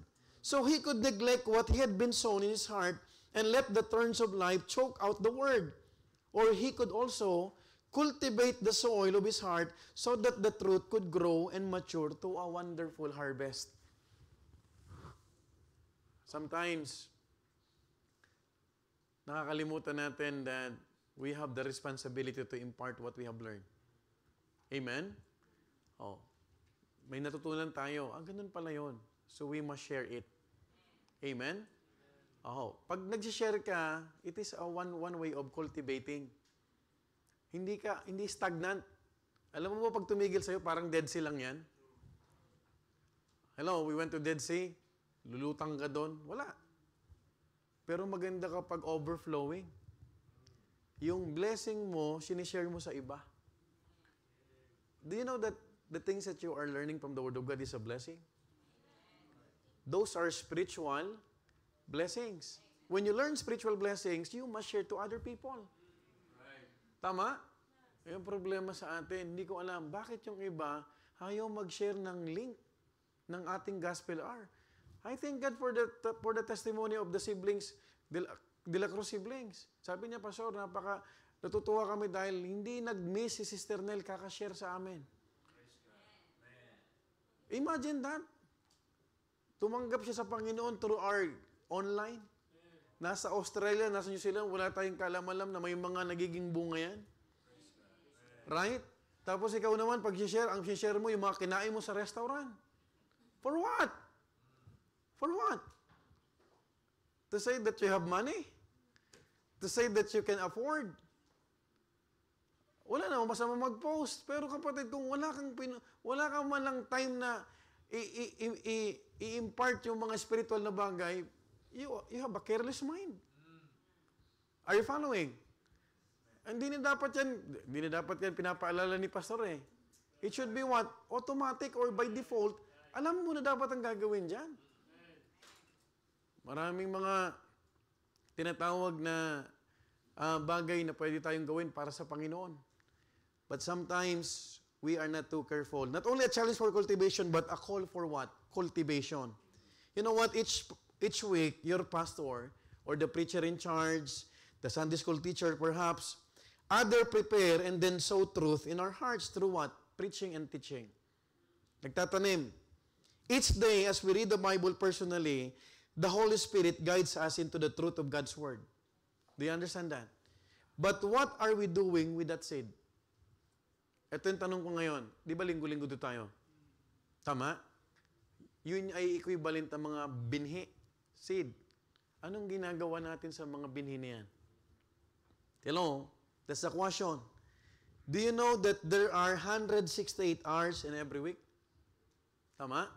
So he could neglect what he had been sown in his heart and let the thorns of life choke out the Word. Or he could also cultivate the soil of his heart so that the truth could grow and mature to a wonderful harvest. Sometimes, nakakalimutan natin that we have the responsibility to impart what we have learned. Amen? Oh. May natutunan tayo. Ganun pala yun. So we must share it. Amen? Oh. Pag nag-share ka, it is a one way of cultivating. Hindi stagnant. Alam mo ba pag tumigil sa'yo, parang Dead Sea lang yan? Hello, we went to Dead Sea. Lulutang ka doon. Wala. Pero maganda kapag overflowing. Yung blessing mo, sinishare mo sa iba. Do you know that the things that you are learning from the Word of God is a blessing? Those are spiritual blessings. When you learn spiritual blessings, you must share to other people. Tama? Yung problema sa atin, hindi ko alam, bakit yung iba ayaw mag-share ng link ng ating gospel hour? I thank God for the testimony of the siblings, De La Cruz siblings. Sabi niya, Pastor, natutuwa kami dahil hindi nag-miss si Sister Nel kakashare sa amin. Imagine that. Tumanggap siya sa Panginoon through our online. Nasa Australia, nasa New Zealand, wala tayong kalam-alam na may mga nagiging bunga yan. Right? Tapos ikaw naman, pag ang share mo, yung mga kinain mo sa restaurant. For what? For what? To say that you have money? To say that you can afford? Wala na, masama mag-post. Pero kapatid, kung wala kang man lang time na i-impart yung mga spiritual na bagay, you have a careless mind. Are you following? Hindi na dapat yan pinapaalala ni Pastor eh. It should be what? Automatic or by default, alam mo na dapat ang gagawin dyan. Maraming mga tinatawag na bagay na pwede tayong gawin para sa Panginoon. But sometimes, we are not too careful. Not only a challenge for cultivation, but a call for what? Cultivation. You know what? Each week, your pastor or the preacher in charge, the Sunday school teacher perhaps, other prepare and then sow truth in our hearts through what? Preaching and teaching. Nagtatanim. Each day, as we read the Bible personally, the Holy Spirit guides us into the truth of God's Word. Do you understand that? But what are we doing with that seed? Ito yung tanong ko ngayon. Di ba linggo-linggo doon tayo? Tama? Yun ay equivalent ng mga binhi, seed. Anong ginagawa natin sa mga binhi na yan? Hello? That's the question. Do you know that there are 168 hours in every week? Tama?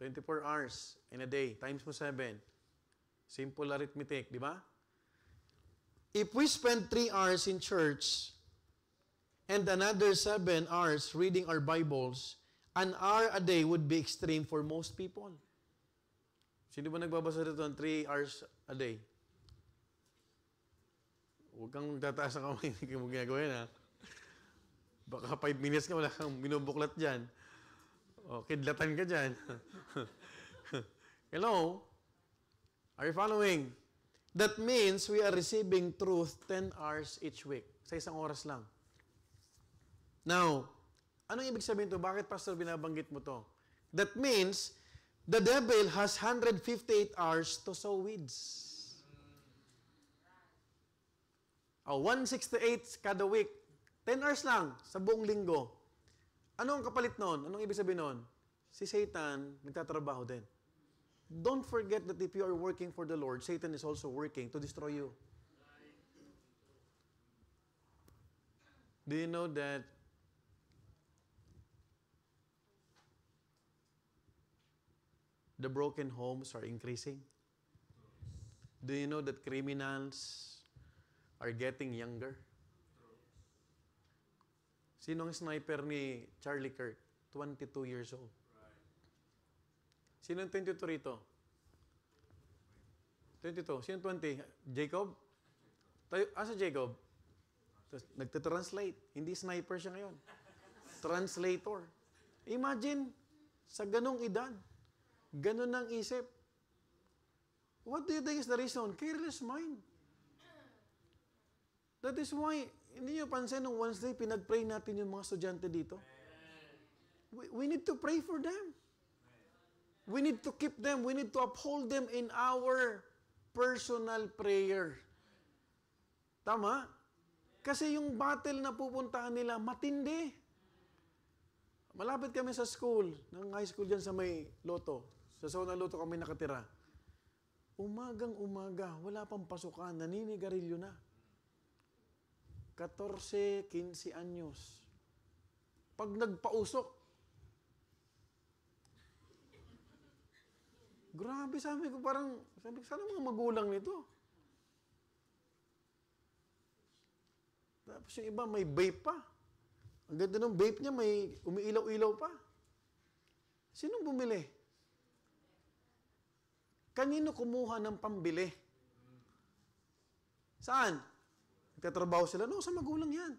24 hours in a day. Times mo 7. Simple arithmetic, di ba? If we spend 3 hours in church and another 7 hours reading our Bibles, an hour a day would be extreme for most people. Sino ba nagbabasa dito ng 3 hours a day? Huwag kang tataas ang kamay, hindi mo ginagawa yan, ha? Baka 5 minutes ka, wala kang binubuklat dyan. O, kidlatan ka dyan. Hello? Are you following? That means we are receiving truth 10 hours each week. Sa isang oras lang. Now, anong ibig sabihin to? Bakit, Pastor, binabanggit mo to? That means, the devil has 158 hours to sow weeds. 168 kada week. 10 hours lang sa buong linggo. Ano ang kapalit nun? Anong ibig sabihin nun? Si Satan, nagtatrabaho din. Don't forget that if you are working for the Lord, Satan is also working to destroy you. Do you know that the broken homes are increasing? Do you know that criminals are getting younger? Sino ang sniper ni Charlie Kirk? 22 years old. Sino ang 22 rito? 22. Sino 20? Jacob? Asa Jacob? Nagtitranslate. Hindi sniper siya ngayon. Translator. Imagine, sa ganong edad, ganon ang isip. What do you think is the reason? Careless mind. That is why, hindi nyo pansin nung Wednesday, pinag-pray natin yung mga estudyante dito. We need to pray for them. We need to keep them. We need to uphold them in our personal prayer. Tama? Kasi yung battle na pupuntahan nila, matindi. Malapit kami sa school, ng high school dyan sa may Loto. Sa zona Loto kami nakatira. Umagang-umaga, wala pang pasukan, naninigarilyo na. 14, 15 anyos. Pag nagpausok, grabe, sabi ko sana mga magulang nito. Tapos yung iba may vape pa. Ang ganda ng vape niya, may umiilaw-ilaw pa. Sinong bumili? Kanino kumuha ng pambili? Saan? Nagtatrabaho sila? No, sa magulang yan.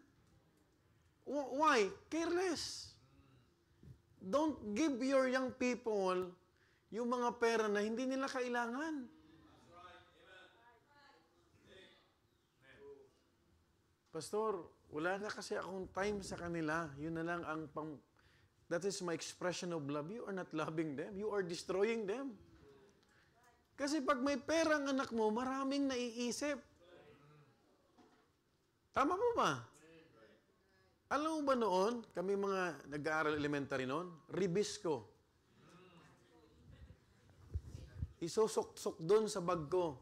Why? Careless. Don't give your young people yung mga pera na hindi nila kailangan. Pastor, wala na kasi akong time sa kanila. Yun na lang ang that is my expression of love. You are not loving them. You are destroying them. Kasi pag may perang anak mo, maraming naiisip. Tama po ba? Alam mo ba noon, kami mga nag-aaral elementary noon, ribisco. Isusok-sok doon sa bag ko.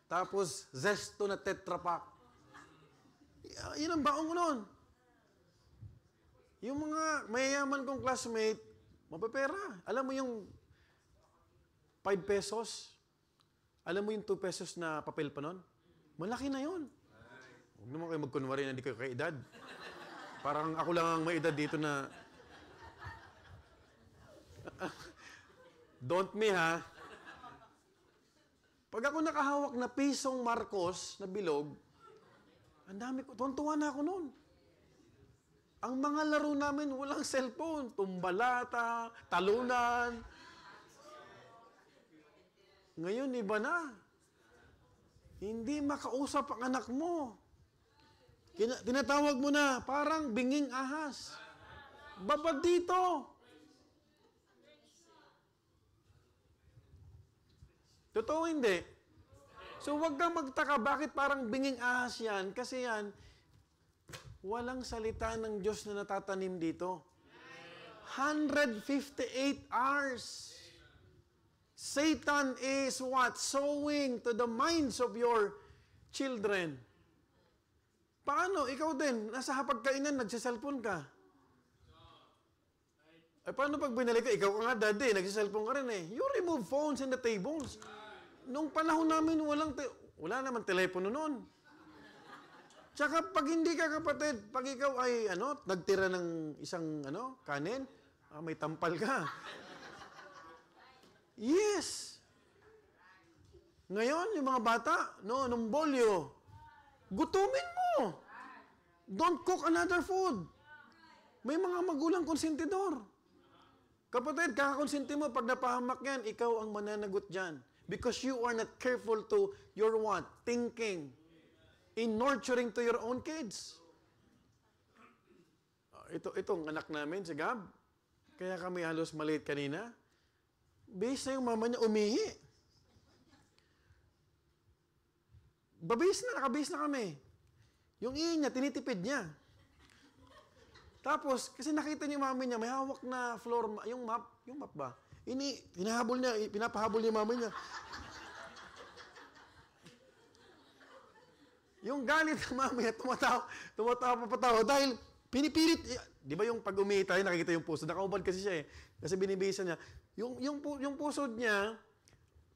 Tapos, zesto na Tetra Pak. Yun ang baong ko noon. Yung mga mayayaman kong classmate, mapapera. Alam mo yung 5 pesos? Alam mo yung 2 pesos na papel pa noon? Malaki na yun. Huwag naman kayo magkunwari na hindi kayo kaedad. Parang ako lang ang may edad dito na... Don't me, ha? Pag ako nakahawak na pisong Marcos na bilog, ang dami ko, tuwan-tuwa na ako noon. Ang mga laro namin, walang cellphone. Tumbalata, talunan. Ngayon, iba na. Hindi makausap ang anak mo. Tinatawag mo na, parang binging ahas. Babad dito. Totoo hindi. So huwag kang magtaka, bakit parang binging ahas yan? Kasi yan, walang salita ng Diyos na natatanim dito. 158 hours. Satan is what? Sowing to the minds of your children. Paano? Ikaw din, nasa hapagkainan, nagsiselfon ka. Ay, paano pag binalik ka? Ikaw ka nga, daddy, nagsiselfon ka rin eh. You remove phones in the tables. Nung panahon namin, wala naman telepono noon. Tsaka pag hindi ka kapatid, pag ikaw ay nagtira ng isang kanin, may tampal ka. Yes. Ngayon, yung mga bata, nung bolyo, gutumin mo. Don't cook another food. May mga magulang konsentidor. Kapatid, kakakonsenti mo, pag napahamak yan, ikaw ang mananagot dyan. Because you are not careful to your what? Thinking. In nurturing to your own kids. Itong anak namin, si Gab, kaya kami halos maliit kanina, base na yung mama niya umihi. Nakabase na kami. Yung ihi niya, tinitipid niya. Tapos, kasi nakita niya yung mama niya, may hawak na floor, yung map ba? Pinapahabol niya yung mama niya. Yung galit ng mama niya, tumatawa, dahil pinipilit, di ba yung pag umihi tayo, nakikita yung puso, nakaubad kasi siya eh. Kasi binibisa niya. Yung puso niya,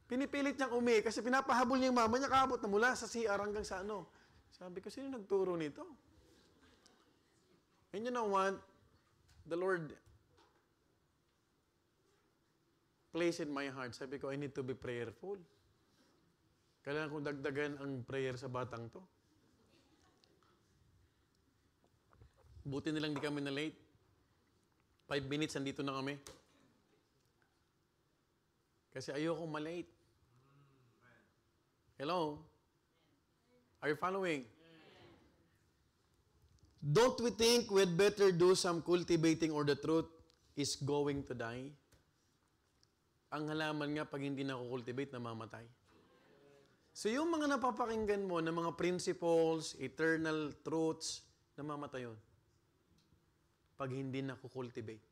pinipilit niyang umihi kasi pinapahabol niya yung mama niya, kaabot na mula sa CR hanggang sa ano. Sabi ko, sino nagturo nito? And you know what? The Lord placed in my heart. Sabi ko, I need to be prayerful. Kailangan kong dagdagan ang prayer sa batang to. Buti nilang di kami na late. 5 minutes, andito na kami. Kasi ayoko malate. Hello? Are you following? Don't we think we'd better do some cultivating or the truth is going to die? Ang halaman nga, pag hindi na-cultivate, namamatay. So yung mga napapakinggan mo na mga principles, eternal truths, namamatay yun. Pag hindi na-cultivate.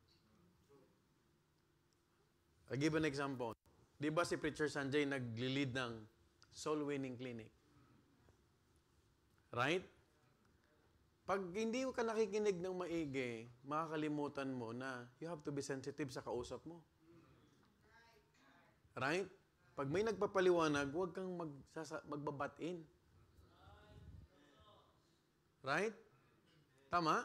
I'll give an example. Di ba si Preacher Sanjay nag-lead ng soul winning clinic? Right? Pag hindi ka nakikinig ng maigi, makakalimutan mo na you have to be sensitive sa kausap mo. Right? Pag may nagpapaliwanag, huwag kang magbabat-in. Right? Tama?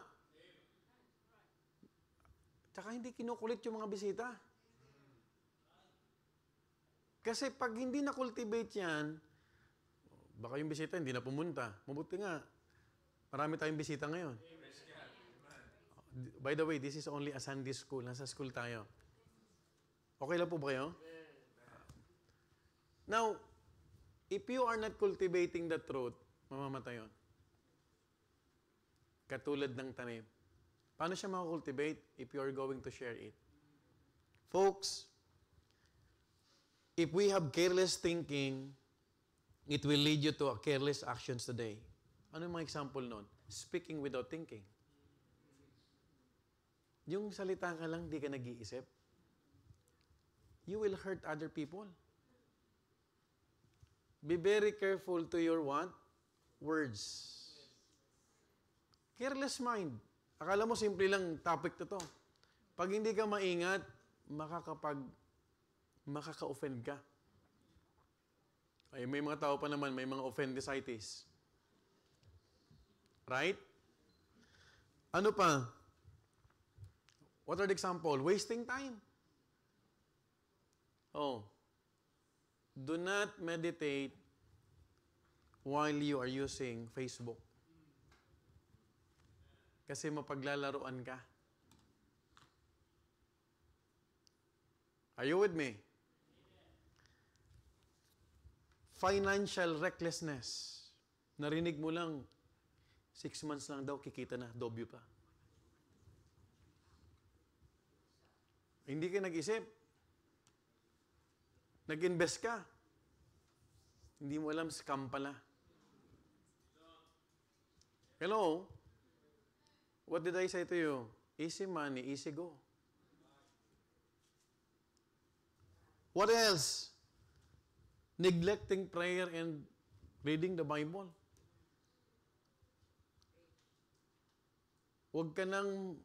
Tsaka hindi kinukulit yung mga bisita. Kasi pag hindi na-cultivate yan, baka yung bisita hindi na pumunta. Mabuti nga, marami tayong bisita ngayon. By the way, this is only a Sunday school. Nasa school tayo. Okay lang po ba kayo? Now, if you are not cultivating the truth, mamamatay yun. Katulad ng tanim. Paano siya makakultivate if you are going to share it? Folks, if we have careless thinking, it will lead you to careless actions today. Ano yung mga example nun? Speaking without thinking. Yung salita ka lang, di ka nag-iisip. You will hurt other people. Be very careful to your what? Words. Careless mind. Akala mo simple lang topic to. Pag hindi ka maingat, makaka-offend ka. Ay, may mga tao pa naman, may mga offendicitis. Right? Ano pa? What are the example? Wasting time. Oh. Do not meditate while you are using Facebook. Kasi mapaglalaruan ka. Are you with me? Financial recklessness. Narinig mo lang, 6 months lang daw, kikita na, dobyo pa. Hindi ka nag-isip. Nag-invest ka. Hindi mo alam, scam pala. Hello? What did I say to you? Easy money, easy go. What else? Neglecting prayer and reading the Bible. Huwag ka nang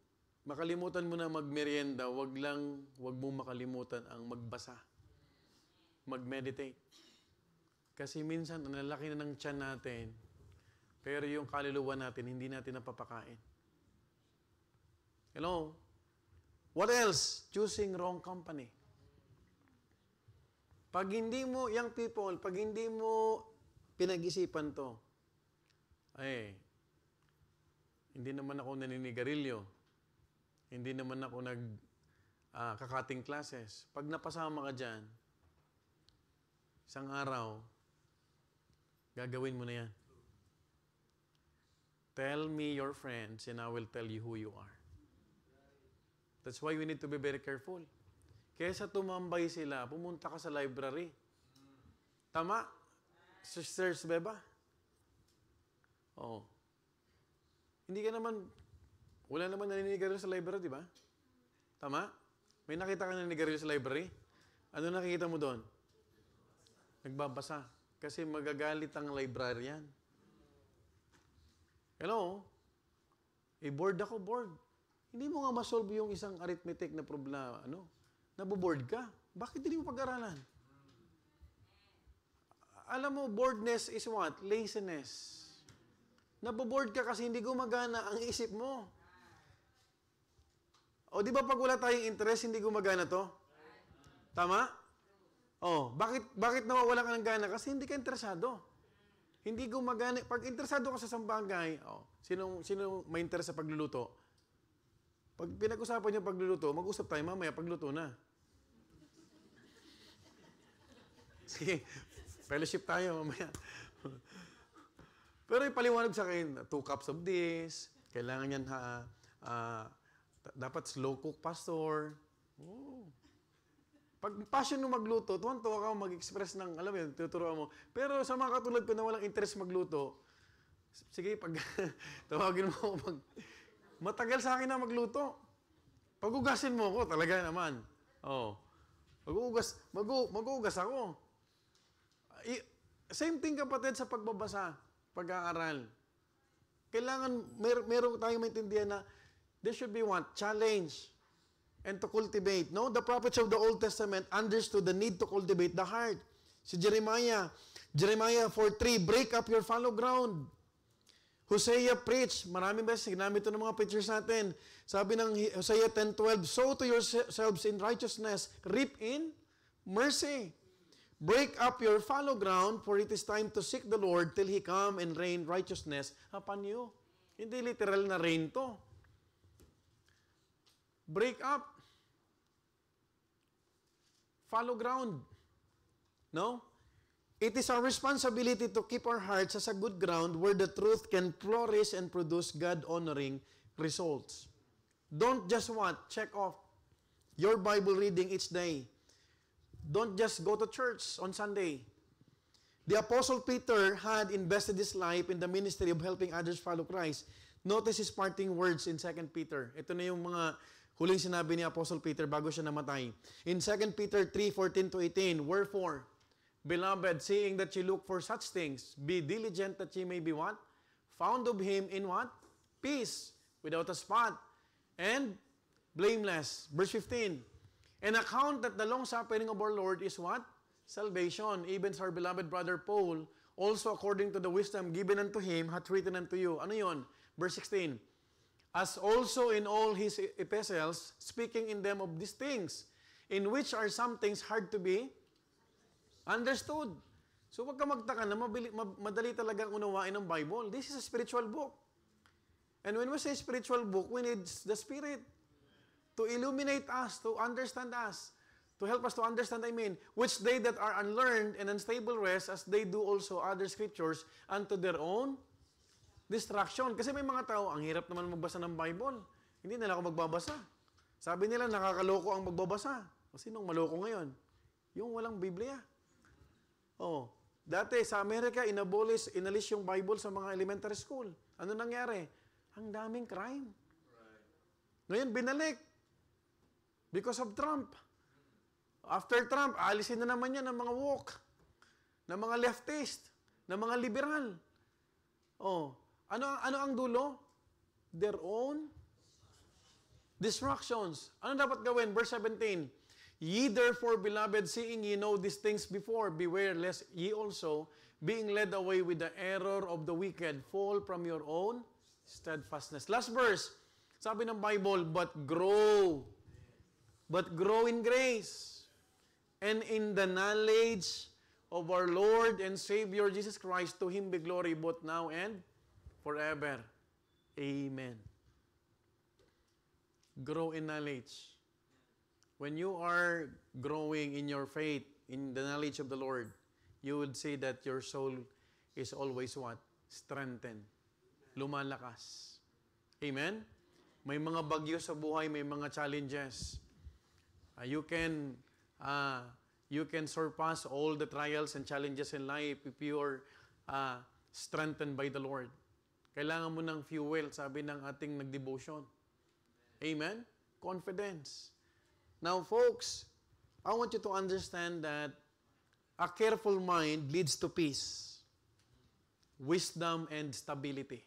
makalimutan mo na magmerienda, wag mo makalimutan ang magbasa. Mag-meditate. Kasi minsan, ang lalaki na ng tiyan natin, pero yung kaluluwa natin, hindi natin napapakain. Hello? What else? Choosing wrong company. Pag hindi mo, young people, pag hindi mo pinag-isipan to, hindi naman ako naninigarilyo. Hindi naman ako kakating classes. Pag napasama ka dyan, isang araw, gagawin mo na yan. Tell me your friends and I will tell you who you are. That's why we need to be very careful. Kaysa tumambay sila, pumunta ka sa library. Tama? Sisters Beba? Oo. Hindi ka naman, wala naman naninigarilyo sa library, di ba? Tama? May nakita ka naninigarilyo sa library? Ano nakikita mo doon? Nagbabasa. Kasi magagalit ang librarian. Hello? Bored ako, bored. Hindi mo nga masolve yung isang arithmetic na problema, naboboard ka. Bakit hindi mo pag-aralan? Alam mo, boredness is what? Laziness. Naboboard ka kasi hindi gumagana ang isip mo. O di ba pag wala tayong interest, hindi gumagana to? Tama? Oh, bakit nawawala ka ng gana? Kasi hindi ka interesado. Hindi gumagana. Pag interesado ka sa isang bagay, sino may interest sa pagluluto? Pag pinag-usapan niyo pagluluto, mag-usap tayo mamaya pagluto na. Sige, fellowship tayo mamaya. Pero ipaliwanag sa akin, 2 cups of this, kailangan yan dapat slow cook, pastor. Oh. Pag passion mo magluto, tuwan-tuwa ka mag-express ng, alam mo yun, tuturuan mo. Pero sa mga katulad ko na walang interest magluto, sige, pag tawagin mo ako matagal sa akin na magluto. Pag-ugasin mo ako, talaga naman. Oh. Mag-uugas ako. Same thing kapatid sa pagbabasa, pag-aaral. Kailangan, meron tayong maintindihan na there should be what? Challenge and to cultivate. No? The prophets of the Old Testament understood the need to cultivate the heart. Si Jeremiah 4:3, break up your fallow ground. Hosea preach, maraming beses ginamit ito ng mga preachers natin. Sabi ng Hosea 10:12, sow to yourselves in righteousness, reap in mercy. Break up your fallow ground, for it is time to seek the Lord till He come and rain righteousness upon you. Hindi literal na rain to. break up. Follow ground. No? It is our responsibility to keep our hearts as a good ground where the truth can flourish and produce God-honoring results. Don't just what? Check off your Bible reading each day. Don't just go to church on Sunday. The Apostle Peter had invested his life in the ministry of helping others follow Christ. Notice his parting words in 2 Peter. Ito na yung mga huling sinabi ni Apostle Peter bago siya namatay. In 2 Peter 3:14-18, wherefore, beloved, seeing that you look for such things, be diligent that ye may be what? Found of him in what? Peace, without a spot, and blameless. Verse 15, and account that the long-suffering of our Lord is what? Salvation. Even our beloved brother Paul, also according to the wisdom given unto him, hath written unto you. Ano yun? Verse 16, as also in all his epistles, speaking in them of these things, in which are some things hard to be understood. So wag ka magtaka na madali talagang unawain ng Bible. This is a spiritual book. And when we say spiritual book, we need the Spirit to illuminate us, to understand us, to help us to understand, which they that are unlearned and unstable rest, as they do also other scriptures, unto their own distraction. Kasi may mga tao, ang hirap naman magbasa ng Bible. Hindi nila ako magbabasa. Sabi nila, nakakaloko ang magbabasa. O sinong maloko ngayon? Yung walang Biblia. Oh, dati sa Amerika, inalis yung Bible sa mga elementary school. Ano nangyari? Ang daming crime. Ngayon, binalik. Because of Trump. After Trump, alisin na naman yan ng mga woke, ng mga leftist, ng mga liberal. Oh, ano ang dulo? Their own distractions. Ano dapat gawin? Verse 17, ye therefore, beloved, seeing ye know these things before, beware lest ye also, being led away with the error of the wicked, fall from your own steadfastness. Last verse, sabi ng Bible, but grow in grace and in the knowledge of our Lord and Savior Jesus Christ. To Him be glory both now and forever. Amen. Grow in knowledge. When you are growing in your faith, in the knowledge of the Lord, you would see that your soul is always what? Strengthened. Lumalakas. Amen? May mga bagyo sa buhay, may mga challenges. You can surpass all the trials and challenges in life if you are strengthened by the Lord. Kailangan mo ng fuel, sabi ng ating nagdevotion. Amen? Confidence. Now, folks, I want you to understand that a careful mind leads to peace, wisdom, and stability.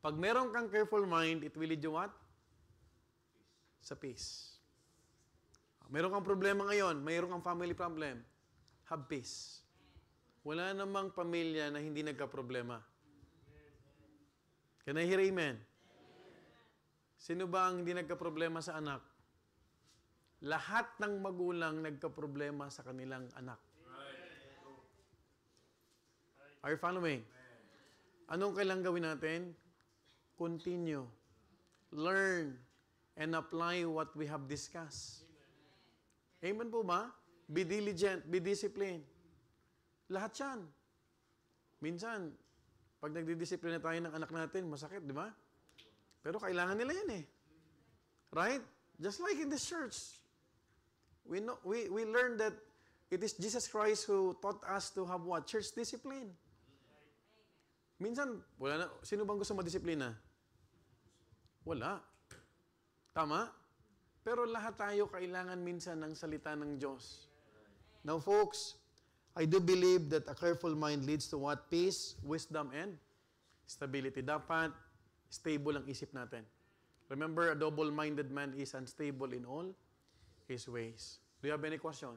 Pag meron kang careful mind, it will lead you what? Sa peace. Meron kang problema ngayon, meron kang family problem, have peace. Wala namang pamilya na hindi nagka-problema. Can I hear amen? Sino ba ang hindi nagka-problema sa anak? Lahat ng magulang nagka-problema sa kanilang anak. Are you following? Anong kailangang gawin natin? Continue. Learn and apply what we have discussed. Amen po ba? Be diligent, be disciplined. Lahat yan. Minsan, pag nagdidisiplina tayo ng anak natin, masakit, di ba? Pero kailangan nila yan eh. Right? Just like in this church. We learned that it is Jesus Christ who taught us to have what? Church discipline. Minsan, wala na. Sino bang gusto madisiplina? Wala. Tama? Pero lahat tayo kailangan minsan ng salita ng Diyos. Now, folks, I do believe that a careful mind leads to what? Peace, wisdom, and stability. Dapat stable ang isip natin. Remember, a double-minded man is unstable in all his ways. Do you have any question?